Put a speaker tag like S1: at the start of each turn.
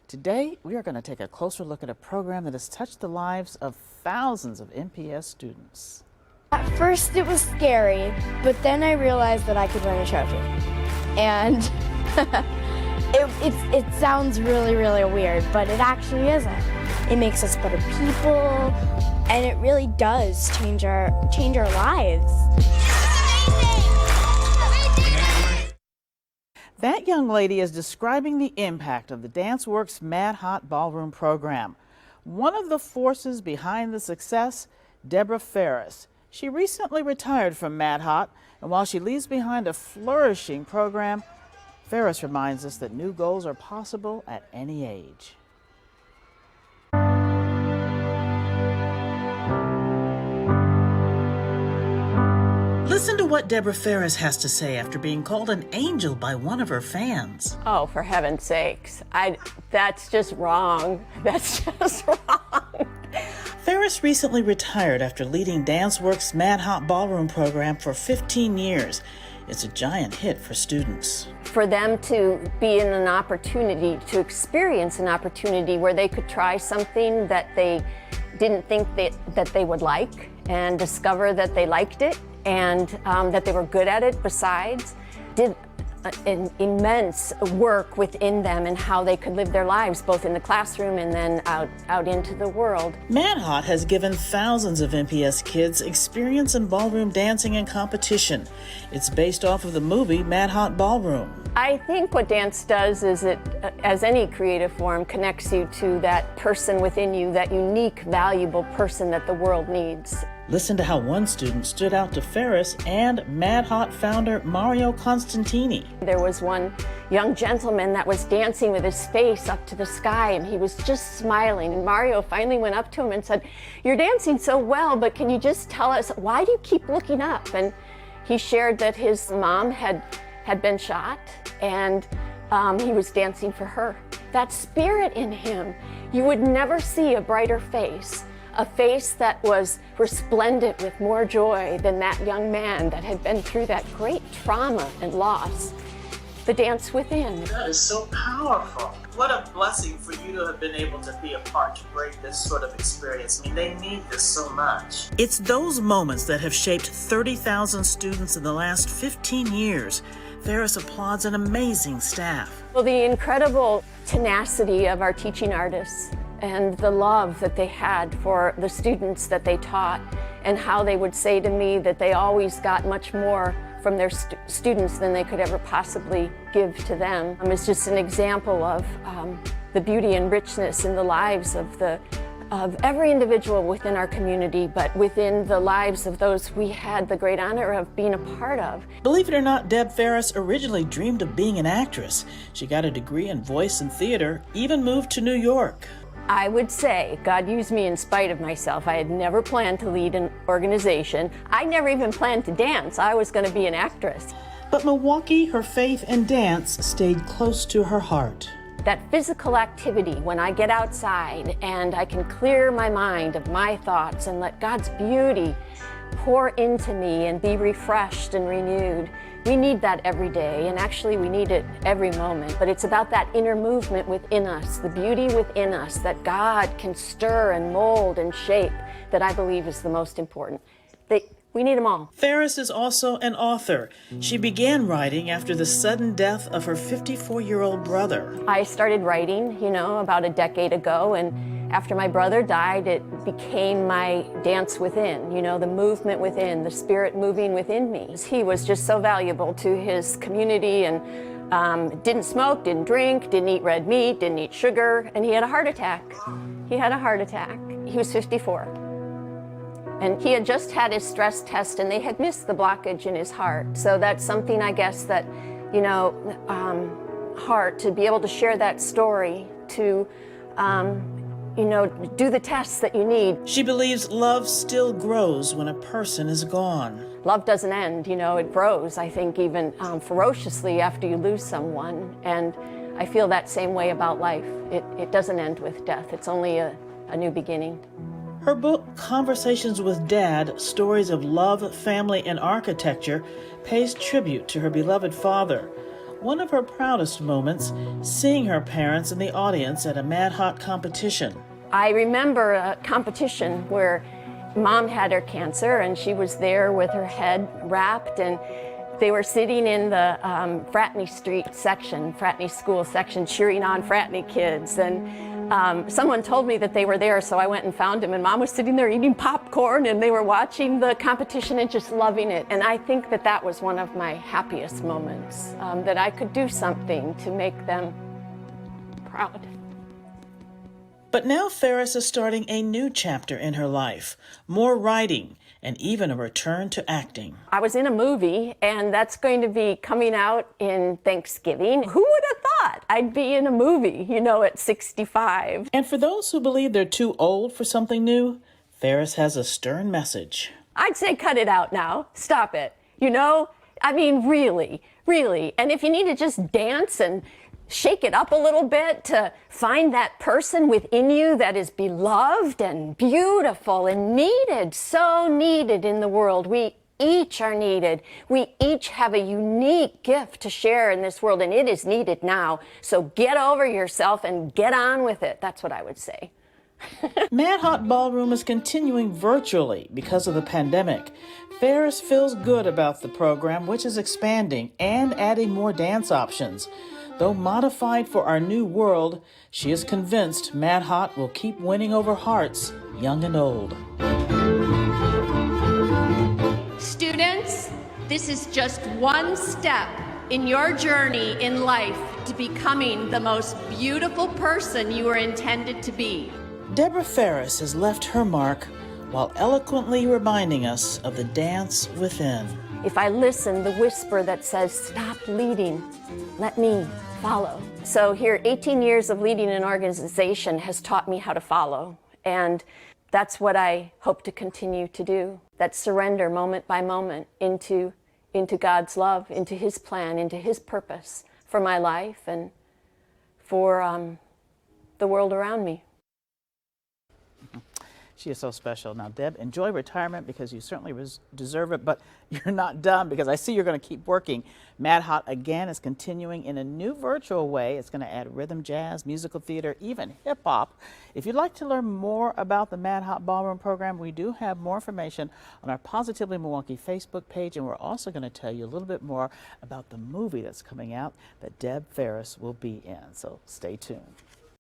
S1: Today, we are going to take a closer look at a program that has touched the lives of thousands of MPS students.
S2: At first it was scary, but then I realized that I could run a trophy. And it sounds really, really weird, but it actually isn't. It makes us better people, and it really does change our lives.
S1: That young lady is describing the impact of the DanceWorks Mad Hot Ballroom program. One of the forces behind the success, Deborah Farris. She recently retired from Mad Hot, and while she leaves behind a flourishing program, Ferris reminds us that new goals are possible at any age. Listen to what Deborah Farris has to say after being called an angel by one of her fans.
S3: Oh, for heaven's sakes. That's just wrong. That's just wrong.
S1: Ferris recently retired after leading DanceWorks' Mad Hot Ballroom program for 15 years. It's a giant hit for students.
S3: For them to be in an opportunity, to experience an opportunity where they could try something that they didn't think that they would like, and discover that they liked it, and that they were good at it besides, did an immense work within them and how they could live their lives, both in the classroom and then out into the world.
S1: Mad Hot has given thousands of MPS kids experience in ballroom dancing and competition. It's based off of the movie Mad Hot Ballroom.
S3: I think what dance does is it, as any creative form, connects you to that person within you, that unique, valuable person that the world needs.
S1: Listen to how one student stood out to Ferris and Mad Hot founder Mario Constantini.
S3: There was one young gentleman that was dancing with his face up to the sky, and he was just smiling. And Mario finally went up to him and said, "You're dancing so well, but can you just tell us, why do you keep looking up?" And he shared that his mom had been shot, and he was dancing for her. That spirit in him, you would never see a brighter face. A face that was resplendent with more joy than that young man that had been through that great trauma and loss. The dance within.
S1: That is so powerful. What a blessing for you to have been able to be a part to bring this sort of experience. I mean, they need this so much. It's those moments that have shaped 30,000 students in the last 15 years. Ferris applauds an amazing staff.
S3: Well, the incredible tenacity of our teaching artists and the love that they had for the students that they taught, and how they would say to me that they always got much more from their students than they could ever possibly give to them. It's just an example of the beauty and richness in the lives of every individual within our community, but within the lives of those we had the great honor of being a part of.
S1: Believe it or not, Deb Ferris originally dreamed of being an actress. She got a degree in voice and theater, even moved to New York.
S3: I would say God used me in spite of myself. I had never planned to lead an organization. I never even planned to dance. I was going to be an actress.
S1: But Milwaukee, her faith and dance stayed close to her heart.
S3: That physical activity, when I get outside and I can clear my mind of my thoughts and let God's beauty pour into me and be refreshed and renewed. We need that every day, and actually we need it every moment. But it's about that inner movement within us, the beauty within us that God can stir and mold and shape, that I believe is the most important. We need them all.
S1: Ferris is also an author. She began writing after the sudden death of her 54-year-old brother.
S3: I started writing, about a decade ago, and after my brother died, it became my dance within, the movement within, the spirit moving within me. He was just so valuable to his community, and didn't smoke, didn't drink, didn't eat red meat, didn't eat sugar, and he had a heart attack. He was 54. And he had just had his stress test, and they had missed the blockage in his heart. So that's something, I guess, that, heart, to be able to share that story, to, do the tests that you need.
S1: She believes love still grows when a person is gone.
S3: Love doesn't end, it grows, I think, even ferociously after you lose someone. And I feel that same way about life. It doesn't end with death. It's only a new beginning.
S1: Her book, Conversations with Dad, Stories of Love, Family, and Architecture, pays tribute to her beloved father. one of her proudest moments, seeing her parents in the audience at a Mad Hot competition.
S3: I remember a competition where Mom had her cancer and she was there with her head wrapped, and they were sitting in the Fratney Street section, Fratney School section, cheering on Fratney kids. And someone told me that they were there, so I went and found them. And Mom was sitting there eating popcorn, and they were watching the competition and just loving it. And I think that that was one of my happiest moments, that I could do something to make them proud.
S1: But now Ferris is starting a new chapter in her life, more writing, and even a return to acting.
S3: I was in a movie, and that's going to be coming out in Thanksgiving. Who would have thought I'd be in a movie, you know, at 65?
S1: And for those who believe they're too old for something new, Ferris has a stern message.
S3: I'd say cut it out now. Stop it. You know? I mean, really, really. And if you need to just dance and shake it up a little bit to find that person within you that is beloved and beautiful and needed, so needed in the world. We each are needed. We each have a unique gift to share in this world, and it is needed now. So get over yourself and get on with it. That's what I would say.
S1: Mad Hot Ballroom is continuing virtually because of the pandemic. Ferris feels good about the program, which is expanding and adding more dance options. Though modified for our new world, she is convinced Mad Hot will keep winning over hearts, young and old.
S4: Students, this is just one step in your journey in life to becoming the most beautiful person you are intended to be.
S1: Deborah Farris has left her mark while eloquently reminding us of the dance within.
S3: If I listen, the whisper that says, stop leading, let me follow. So here, 18 years of leading an organization has taught me how to follow. And that's what I hope to continue to do. That surrender moment by moment into God's love, into His plan, into His purpose for my life and for the world around me.
S1: She is so special. Now, Deb, enjoy retirement because you certainly deserve it, but you're not done because I see you're going to keep working. Mad Hot, again, is continuing in a new virtual way. It's going to add rhythm, jazz, musical theater, even hip-hop. If you'd like to learn more about the Mad Hot Ballroom program, we do have more information on our Positively Milwaukee Facebook page, and we're also going to tell you a little bit more about the movie that's coming out that Deb Ferris will be in. So stay tuned.